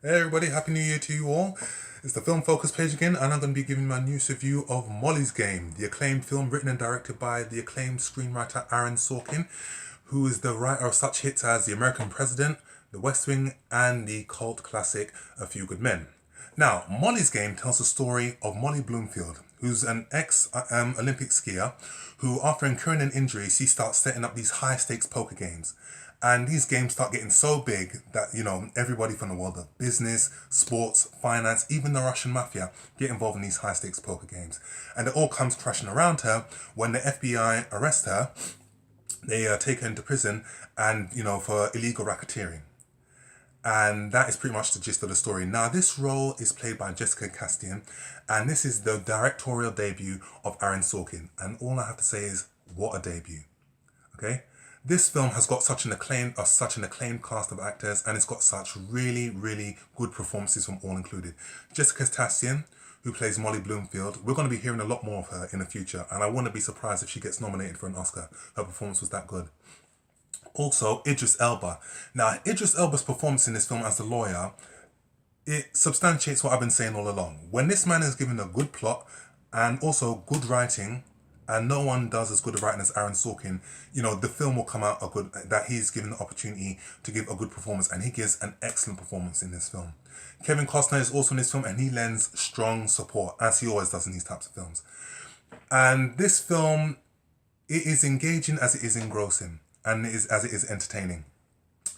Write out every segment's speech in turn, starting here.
Hey everybody, Happy New Year to you all. It's the Film Focus page again, and I'm going to be giving my news review of Molly's Game, the acclaimed film written and directed by the acclaimed screenwriter Aaron Sorkin, who is the writer of such hits as The American President, The West Wing, and the cult classic A Few Good Men. Now, Molly's Game tells the story of Molly Bloomfield, who's an ex-Olympic skier who, after incurring an injury, she starts setting up these high-stakes poker games. And these games start getting so big that, everybody from the world of business, sports, finance, even the Russian mafia get involved in these high stakes poker games. And it all comes crashing around her when the FBI arrest her. They take her into prison and, for illegal racketeering. And that is pretty much the gist of the story. Now, this role is played by Jessica Chastian, and this is the directorial debut of Aaron Sorkin. And all I have to say is, what a debut. Okay? This film has got such an acclaimed cast of actors, and it's got such really, really good performances from all included. Jessica Chastian, who plays Molly Bloomfield, we're going to be hearing a lot more of her in the future, and I wouldn't be surprised if she gets nominated for an Oscar. Her performance was that good. Also, Idris Elba. Now, Idris Elba's performance in this film as the lawyer, it substantiates what I've been saying all along. When this man is given a good plot and also good writing, and no one does as good a writing as Aaron Sorkin, the film will come out that he's given the opportunity to give a good performance, and he gives an excellent performance in this film. Kevin Costner is also in this film, and he lends strong support, as he always does in these types of films. And this film, it is engaging as it is engrossing, and as it is entertaining.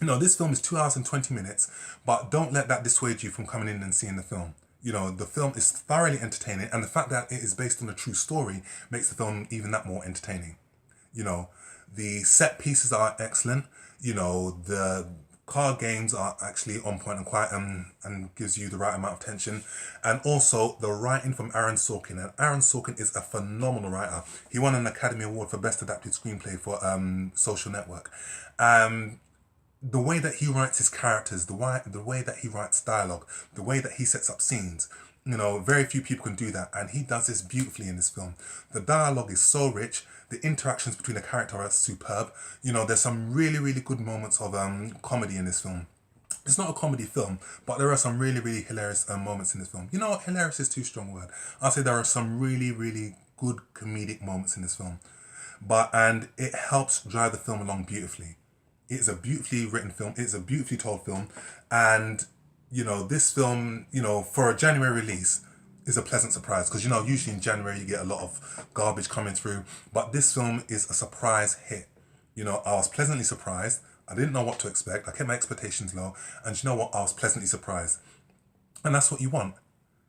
This film is 2 hours and 20 minutes, but don't let that dissuade you from coming in and seeing the film. The film is thoroughly entertaining, and the fact that it is based on a true story makes the film even that more entertaining. The set pieces are excellent. The card games are actually on point and quite and gives you the right amount of tension. And also the writing from Aaron Sorkin. And Aaron Sorkin is a phenomenal writer. He won an Academy Award for Best Adapted Screenplay for Social Network. The way that he writes his characters, the way that he writes dialogue, the way that he sets up scenes, very few people can do that, and he does this beautifully in this film. The dialogue is so rich, the interactions between the characters are superb. There's some really, really good moments of comedy in this film. It's not a comedy film, but there are some really, really hilarious moments in this film. Hilarious is too strong a word. I'll say there are some really, really good comedic moments in this film. And it helps drive the film along beautifully. It's a beautifully written film. It's a beautifully told film. And, this film, for a January release is a pleasant surprise. Because, usually in January you get a lot of garbage coming through. But this film is a surprise hit. I was pleasantly surprised. I didn't know what to expect. I kept my expectations low. And you know what? I was pleasantly surprised. And that's what you want.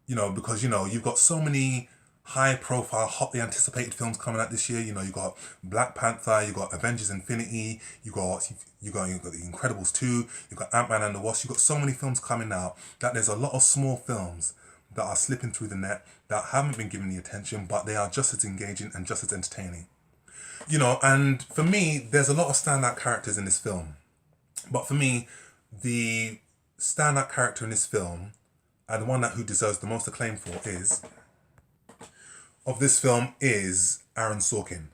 Because, you've got so many high profile, hotly anticipated films coming out this year. You got Black Panther, you got Avengers Infinity, you got The Incredibles 2, you got Ant-Man and the Wasp. You got so many films coming out that there's a lot of small films that are slipping through the net that haven't been given the attention, but they are just as engaging and just as entertaining. And for me, there's a lot of standout characters in this film. But for me, the standout character in this film, and the one who deserves the most acclaim of this film is Aaron Sorkin.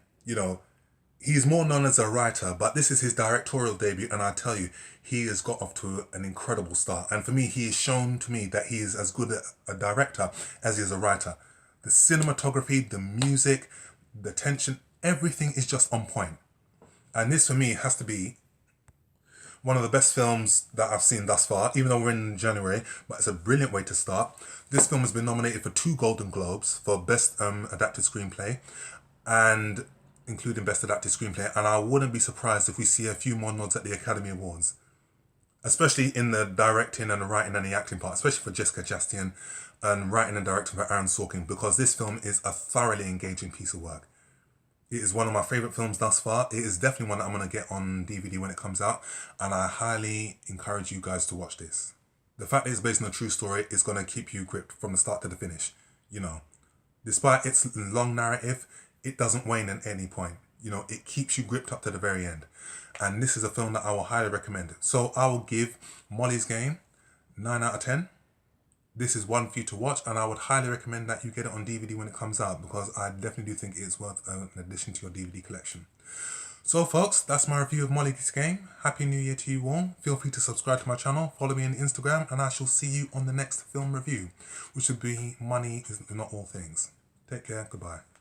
He's more known as a writer, but this is his directorial debut, and I tell you, he has got off to an incredible start. And for me, he has shown to me that he is as good a director as he is a writer. The cinematography, the music, the tension, everything is just on point. And this for me has to be one of the best films that I've seen thus far, even though we're in January, but it's a brilliant way to start. This film has been nominated for 2 Golden Globes for Best Adapted Screenplay, and including Best Adapted Screenplay, and I wouldn't be surprised if we see a few more nods at the Academy Awards, especially in the directing and the writing and the acting part, especially for Jessica Chastian, and writing and directing for Aaron Sorkin, because this film is a thoroughly engaging piece of work. It is one of my favourite films thus far. It is definitely one that I'm going to get on DVD when it comes out. And I highly encourage you guys to watch this. The fact that it's based on a true story is going to keep you gripped from the start to the finish. Despite its long narrative, it doesn't wane at any point. It keeps you gripped up to the very end. And this is a film that I will highly recommend. So I will give Molly's Game 9 out of 10. This is one for you to watch, and I would highly recommend that you get it on DVD when it comes out, because I definitely do think it's worth an addition to your DVD collection. So folks, that's my review of Molly's Game. Happy New Year to you all. Feel free to subscribe to my channel, follow me on Instagram, and I shall see you on the next film review, which will be Money is Not All Things. Take care, goodbye.